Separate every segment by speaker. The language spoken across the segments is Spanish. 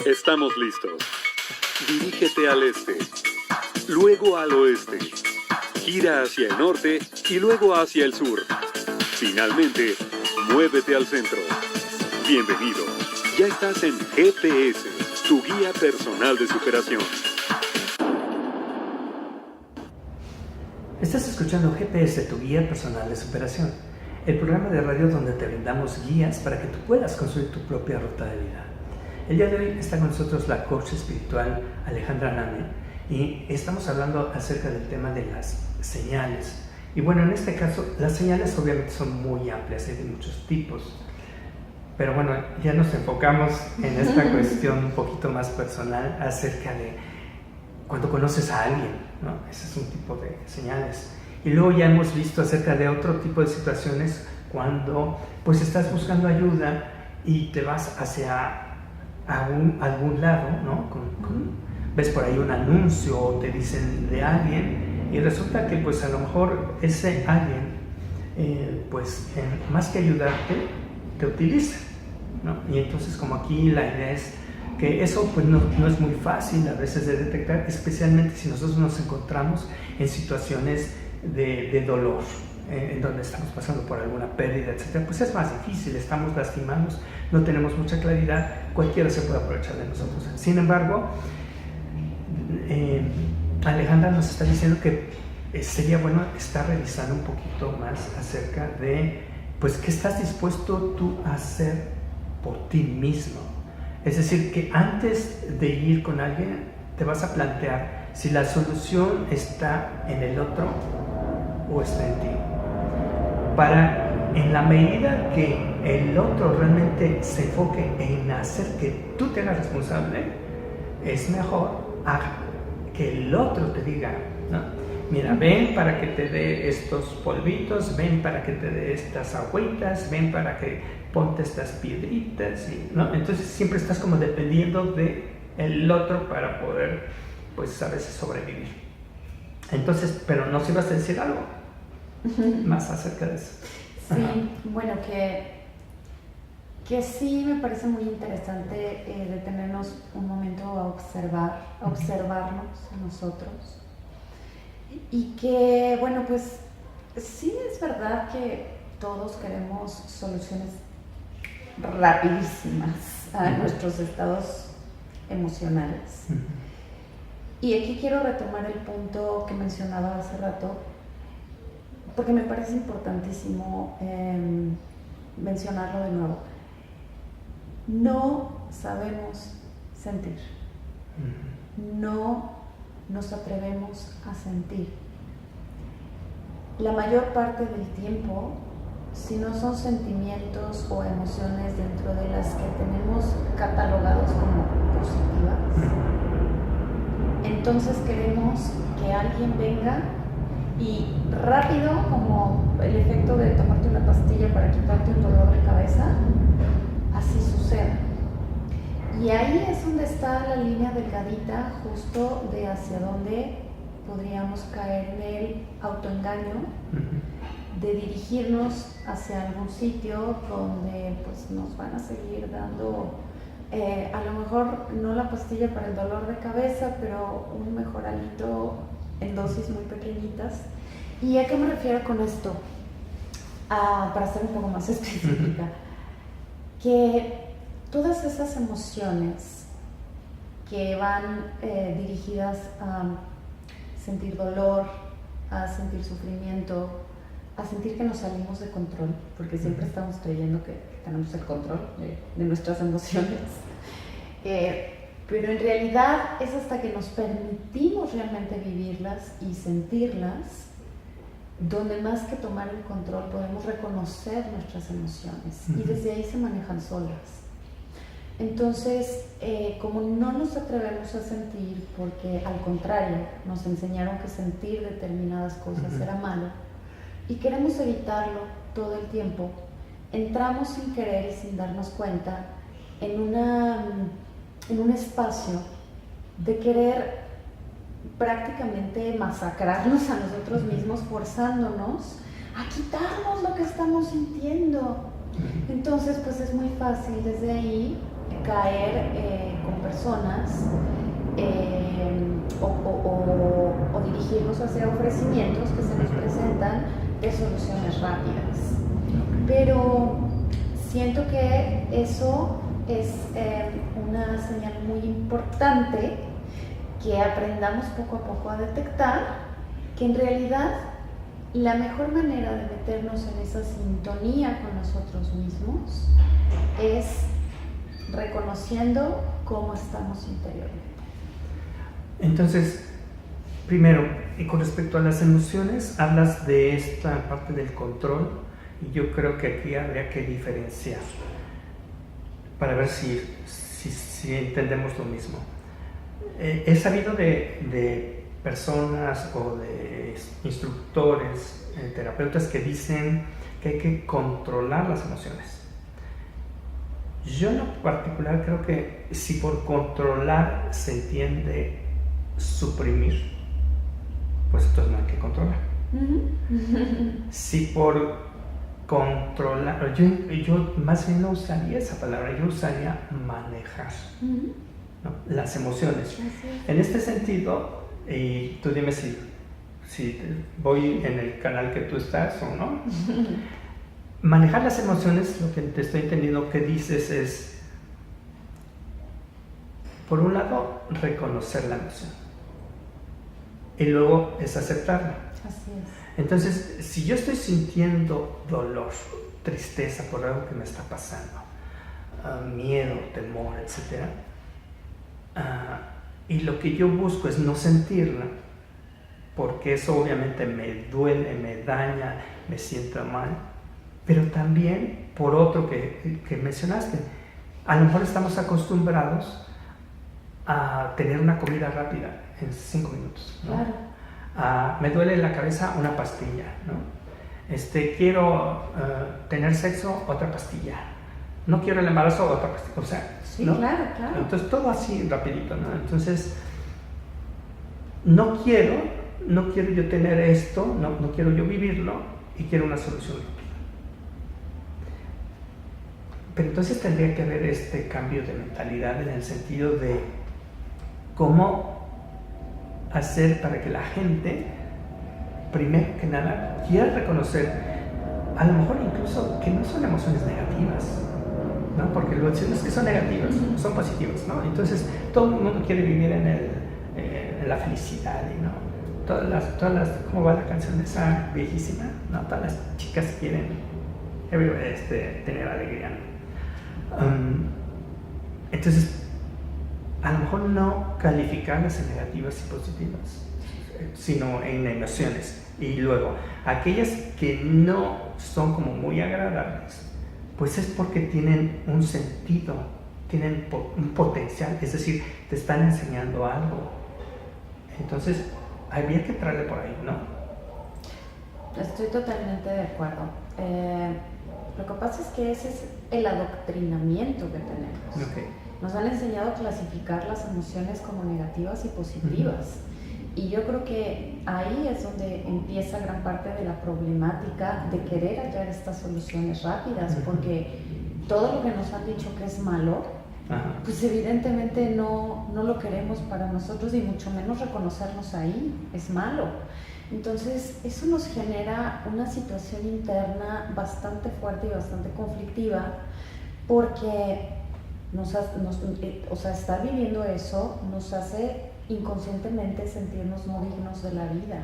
Speaker 1: Estamos listos. Dirígete al este, luego al oeste, gira hacia el norte y luego hacia el sur. Finalmente, muévete al centro. Bienvenido. Ya estás en GPS, tu guía personal de superación.
Speaker 2: Estás escuchando GPS, tu guía personal de superación, el programa de radio donde te brindamos guías para que tú puedas construir tu propia ruta de vida. El día de hoy está con nosotros la coach espiritual Alejandra Name y estamos hablando acerca del tema de las señales. Y bueno, en este caso, las señales obviamente son muy amplias, hay de muchos tipos. Pero bueno, ya nos enfocamos en esta cuestión un poquito más personal acerca de cuando conoces a alguien, ¿no? Ese es un tipo de señales. Y luego ya hemos visto acerca de otro tipo de situaciones cuando pues estás buscando ayuda y te vas hacia algún lado, ¿no? Ves por ahí un anuncio o te dicen de alguien y resulta que pues a lo mejor ese alguien más que ayudarte te utiliza, ¿no? Y entonces como aquí la idea es que eso pues no es muy fácil a veces de detectar, especialmente si nosotros nos encontramos en situaciones de dolor, en donde estamos pasando por alguna pérdida, etc. Pues es más difícil, estamos lastimados, no tenemos mucha claridad, cualquiera se puede aprovechar de nosotros. Sin embargo, Alejandra nos está diciendo que sería bueno estar revisando un poquito más acerca de pues qué estás dispuesto tú a hacer por ti mismo. Es decir, que antes de ir con alguien te vas a plantear si la solución está en el otro o está en ti. Para, en la medida que el otro realmente se enfoque en hacer que tú te hagas responsable, es mejor que el otro te diga, ¿no? Mira, ven para que te dé estos polvitos, ven para que te dé estas agüitas, ven para que ponte estas piedritas, ¿no? Entonces siempre estás como dependiendo del otro para poder, pues a veces sobrevivir. Entonces, pero no si vas a decir algo más acerca de eso.
Speaker 3: Sí, bueno, que sí me parece muy interesante detenernos un momento a observarnos a nosotros. Y que, bueno, pues sí es verdad que todos queremos soluciones rapidísimas a nuestros estados emocionales. Y aquí quiero retomar el punto que mencionaba hace rato, porque me parece importantísimo mencionarlo de nuevo. No sabemos sentir. No nos atrevemos a sentir. La mayor parte del tiempo, si no son sentimientos o emociones dentro de las que tenemos catalogados como positivas, entonces queremos que alguien venga y rápido, como el efecto de tomarte una pastilla para quitarte un dolor de cabeza, así suceda. Y ahí es donde está la línea delgadita justo de hacia dónde podríamos caer en el autoengaño, de dirigirnos hacia algún sitio donde pues nos van a seguir dando a lo mejor no la pastilla para el dolor de cabeza, pero un mejoralito en dosis muy pequeñitas. ¿Y a qué me refiero con esto? Para ser un poco más específica, que todas esas emociones que van dirigidas a sentir dolor, a sentir sufrimiento, a sentir que nos salimos de control, porque siempre estamos creyendo que tenemos el control de nuestras emociones, pero en realidad es hasta que nos permitimos realmente vivirlas y sentirlas, donde más que tomar el control podemos reconocer nuestras emociones y desde ahí se manejan solas. Entonces, como no nos atrevemos a sentir, porque al contrario nos enseñaron que sentir determinadas cosas era malo y queremos evitarlo todo el tiempo, entramos sin querer y sin darnos cuenta en un espacio de querer prácticamente masacrarnos a nosotros mismos, forzándonos a quitarnos lo que estamos sintiendo. Entonces, pues es muy fácil desde ahí caer con personas o dirigirnos hacia ofrecimientos que se nos presentan de soluciones rápidas. Pero siento que eso es una señal muy importante, que aprendamos poco a poco a detectar que en realidad la mejor manera de meternos en esa sintonía con nosotros mismos es reconociendo cómo estamos interiormente.
Speaker 2: Entonces, primero, y con respecto a las emociones, hablas de esta parte del control, y yo creo que aquí habría que diferenciar para ver si entendemos lo mismo. He sabido de personas o de instructores, terapeutas que dicen que hay que controlar las emociones. Yo en lo particular creo que si por controlar se entiende suprimir, pues entonces no hay que controlar. Si por controlar, yo más bien no usaría esa palabra, yo usaría manejar, ¿no? Las emociones. En este sentido, y tú dime si voy en el canal que tú estás o no. Manejar las emociones, lo que te estoy entendiendo que dices es, por un lado, reconocer la emoción y luego es aceptarla.
Speaker 3: Así es.
Speaker 2: Entonces, si yo estoy sintiendo dolor, tristeza por algo que me está pasando, miedo, temor, etc., y lo que yo busco es no sentirla, porque eso obviamente me duele, me daña, me siento mal, pero también por otro que mencionaste, a lo mejor estamos acostumbrados a tener una comida rápida en 5 minutos, ¿no?
Speaker 3: Claro.
Speaker 2: Me duele la cabeza, una pastilla, ¿no? Quiero tener sexo, otra pastilla. No quiero el embarazo, otra pastilla. O sea,
Speaker 3: sí,
Speaker 2: ¿no?
Speaker 3: Claro.
Speaker 2: Entonces todo así rapidito, ¿no? Entonces no quiero yo tener esto, no quiero yo vivirlo y quiero una solución rápida. Pero entonces tendría que haber este cambio de mentalidad en el sentido de cómo hacer para que la gente, primero que nada, quiera reconocer, a lo mejor incluso que no son emociones negativas, ¿no? Porque lo que es que son negativas, son positivas, ¿no? Entonces todo el mundo quiere vivir en la felicidad, ¿no? Todas las, ¿cómo va la canción esa viejísima? ¿No? Todas las chicas quieren tener alegría, ¿no? Entonces, a lo mejor no calificarlas en negativas y positivas, sino en emociones. Y luego, aquellas que no son como muy agradables, pues es porque tienen un sentido, tienen un potencial, es decir, te están enseñando algo. Entonces, habría que traerle por ahí, ¿no?
Speaker 3: Estoy totalmente de acuerdo. Lo que pasa es que ese es el adoctrinamiento que tenemos.
Speaker 2: Okay.
Speaker 3: Nos han enseñado a clasificar las emociones como negativas y positivas. Y yo creo que ahí es donde empieza gran parte de la problemática de querer hallar estas soluciones rápidas, porque todo lo que nos han dicho que es malo, pues evidentemente no lo queremos para nosotros y mucho menos reconocernos ahí, es malo. Entonces eso nos genera una situación interna bastante fuerte y bastante conflictiva, porque estar viviendo eso nos hace inconscientemente sentirnos no dignos de la vida,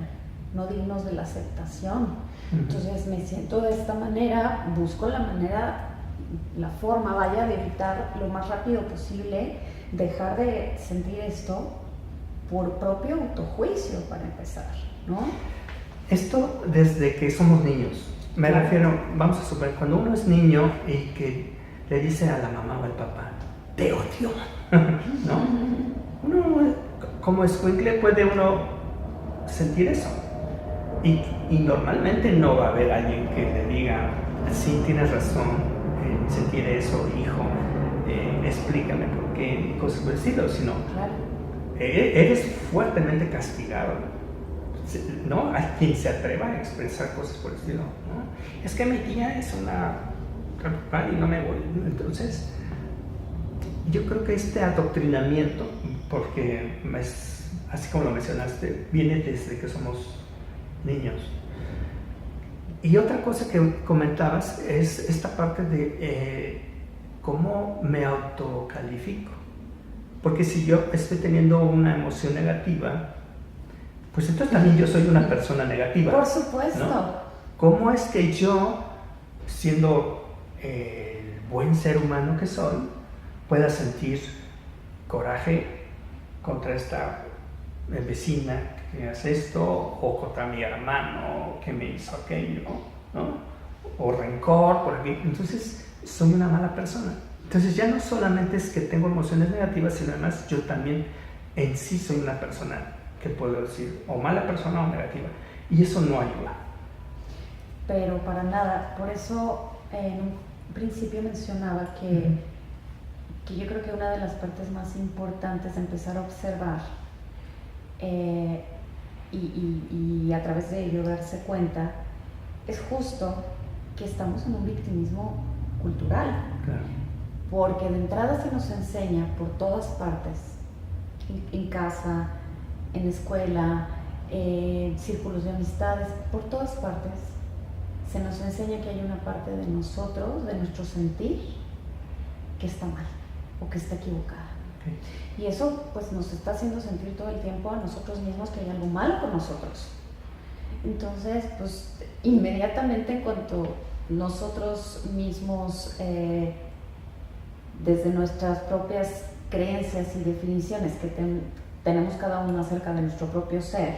Speaker 3: no dignos de la aceptación. Entonces me siento de esta manera, busco la forma, de evitar lo más rápido posible, dejar de sentir esto por propio autojuicio para empezar, ¿no?
Speaker 2: Esto desde que somos niños. Me refiero, vamos a suponer, cuando uno es niño y que le dice a la mamá o al papá, te odio, ¿no? Uno, como escuincle, puede uno sentir eso. Y normalmente no va a haber alguien que le diga, sí, tienes razón en sentir eso, hijo, explícame por qué, y cosas por el estilo, sino eres fuertemente castigado, ¿no? Hay quien se atreva a expresar cosas por el estilo, ¿no? Es que mi tía es una y no me voy. Entonces, yo creo que este adoctrinamiento, porque es, así como lo mencionaste, viene desde que somos niños. Y otra cosa que comentabas es esta parte de cómo me autocalifico. Porque si yo estoy teniendo una emoción negativa, pues entonces también yo soy una persona negativa.
Speaker 3: Por supuesto.
Speaker 2: ¿No? ¿Cómo es que yo, siendo el buen ser humano que soy, pueda sentir coraje contra esta vecina que hace esto, o contra mi hermano que me hizo aquello, ¿no? O rencor por aquí? Entonces soy una mala persona. Entonces ya no solamente es que tengo emociones negativas, sino además yo también en sí soy una persona que puedo decir o mala persona o negativa, y eso no ayuda.
Speaker 3: Pero para nada. Por eso en un principio mencionaba que yo creo que una de las partes más importantes de empezar a observar y a través de ello darse cuenta es justo que estamos en un victimismo cultural.
Speaker 2: Claro.
Speaker 3: Porque de entrada se nos enseña por todas partes, en casa, en escuela, en círculos de amistades, por todas partes, se nos enseña que hay una parte de nosotros, de nuestro sentir, que está mal o que está equivocada. Okay. Y eso pues nos está haciendo sentir todo el tiempo a nosotros mismos que hay algo malo con nosotros. Entonces, pues inmediatamente en cuanto nosotros mismos, desde nuestras propias creencias y definiciones que tenemos cada uno acerca de nuestro propio ser,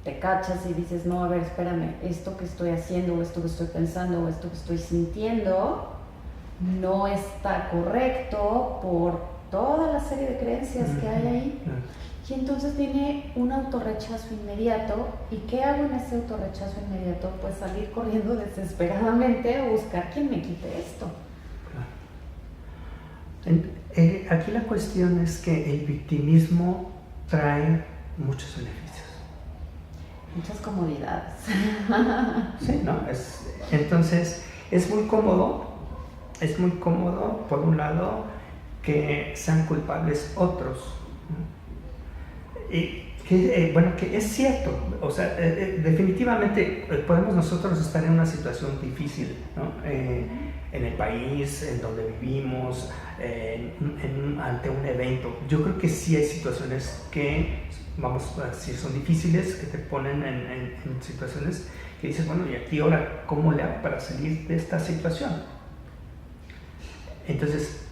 Speaker 3: te cachas y dices, no, a ver, espérame, esto que estoy haciendo, o esto que estoy pensando, o esto que estoy sintiendo, no está correcto por toda la serie de creencias que hay ahí. Y entonces viene un autorrechazo inmediato. ¿Y qué hago en ese autorrechazo inmediato? Pues salir corriendo desesperadamente a buscar quien me quite esto.
Speaker 2: Aquí la cuestión es que el victimismo trae muchos beneficios.
Speaker 3: Muchas comodidades.
Speaker 2: Sí, ¿no? Entonces, es muy cómodo, por un lado, que sean culpables otros. Y que es cierto, o sea, definitivamente podemos nosotros estar en una situación difícil, ¿no? En el país, en donde vivimos, ante un evento. Yo creo que sí hay situaciones que, vamos a decir, son difíciles, que te ponen en situaciones que dices, bueno, y aquí ahora, ¿cómo le hago para salir de esta situación? Entonces,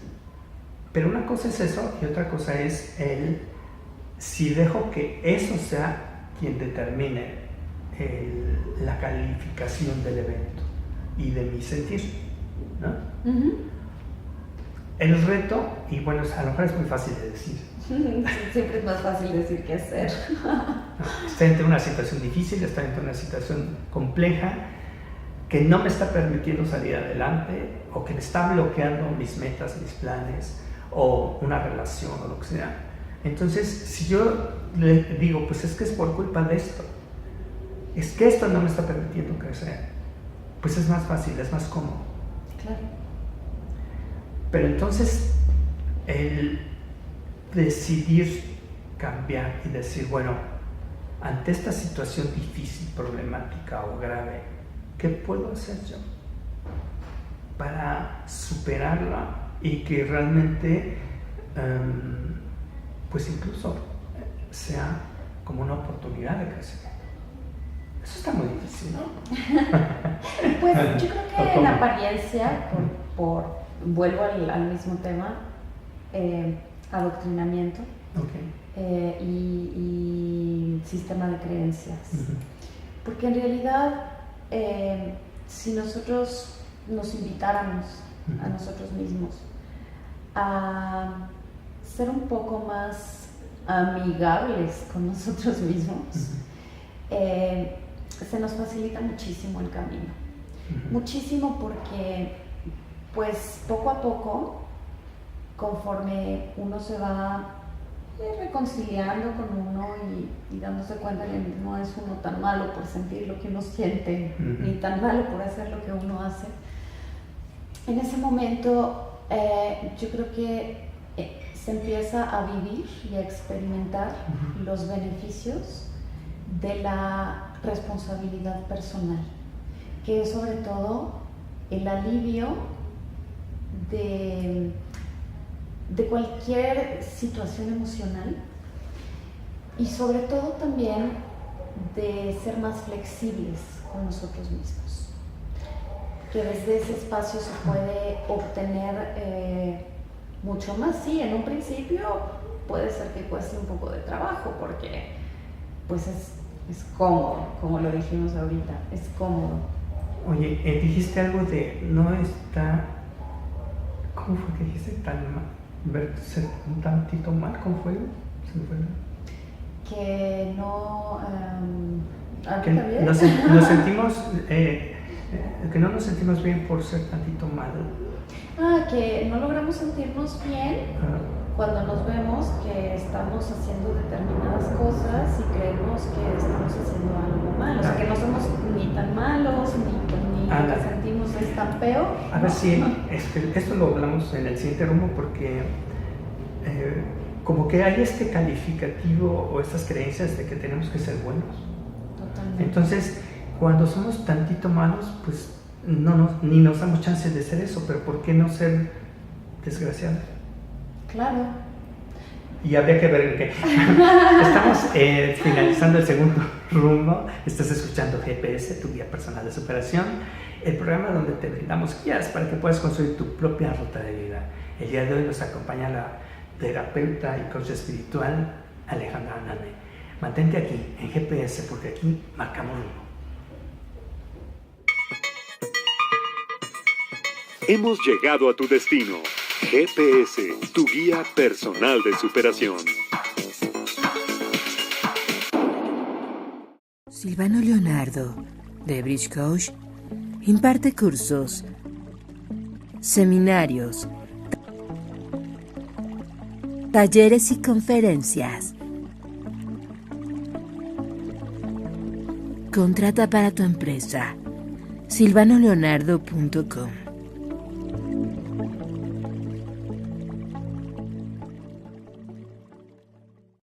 Speaker 2: pero una cosa es eso y otra cosa es si dejo que eso sea quien determine la calificación del evento y de mi sentir, ¿no? El reto, y bueno, a lo mejor es muy fácil de decir.
Speaker 3: Siempre es más fácil decir que hacer.
Speaker 2: Estoy ante una situación difícil, estoy ante una situación compleja que no me está permitiendo salir adelante o que me está bloqueando mis metas, mis planes o una relación o lo que sea. Entonces, si yo le digo, pues es que es por culpa de esto, es que esto no me está permitiendo crecer, pues es más fácil, es más cómodo.
Speaker 3: Claro.
Speaker 2: Pero entonces, el decidir cambiar y decir, bueno, ante esta situación difícil, problemática o grave, ¿qué puedo hacer yo para superarla y que realmente, pues incluso sea como una oportunidad de crecimiento? Eso está muy difícil, ¿no?
Speaker 3: Pues yo creo que en apariencia, vuelvo al mismo tema, adoctrinamiento,
Speaker 2: okay.
Speaker 3: y sistema de creencias. Porque en realidad, si nosotros nos invitáramos a nosotros mismos a ser un poco más amigables con nosotros mismos, se nos facilita muchísimo el camino. Muchísimo porque, pues, poco a poco, conforme uno se va reconciliando con uno y dándose cuenta que no es uno tan malo por sentir lo que uno siente, ni tan malo por hacer lo que uno hace, en ese momento Yo creo que se empieza a vivir y a experimentar los beneficios de la responsabilidad personal, que es sobre todo el alivio de cualquier situación emocional y sobre todo también de ser más flexibles con nosotros mismos, que desde ese espacio se puede obtener mucho más. Sí, en un principio puede ser que cueste un poco de trabajo porque pues es cómodo, como lo dijimos ahorita, es cómodo.
Speaker 2: Oye, dijiste algo de no está, ¿cómo fue que dijiste? Verse un tantito mal, ¿cómo fue? Se me fue.
Speaker 3: Que no...
Speaker 2: Que nos sentimos, que no nos sentimos bien por ser tantito mal.
Speaker 3: Que no logramos sentirnos bien cuando nos vemos que estamos haciendo determinadas cosas y creemos que estamos haciendo algo malo. O sea, que no somos ni tan malos, ni lo que sentimos es tan peor.
Speaker 2: A ver si esto lo hablamos en el siguiente rumbo porque como que hay este calificativo o estas creencias de que tenemos que ser buenos.
Speaker 3: Totalmente.
Speaker 2: Entonces, cuando somos tantito malos, pues ni nos damos chance de ser eso, pero ¿por qué no ser desgraciados?
Speaker 3: Claro.
Speaker 2: Y habría que ver en qué. Estamos finalizando el segundo rumbo. Estás escuchando GPS, tu guía personal de superación, el programa donde te brindamos guías para que puedas construir tu propia ruta de vida. El día de hoy nos acompaña la terapeuta y coach espiritual Alejandra Anane. Mantente aquí en GPS porque aquí marcamos rumbo.
Speaker 1: Hemos llegado a tu destino. GPS, tu guía personal de superación.
Speaker 4: Silvano Leonardo, de Bridge Coach, imparte cursos, seminarios, talleres y conferencias. Contrata para tu empresa silvanoleonardo.com.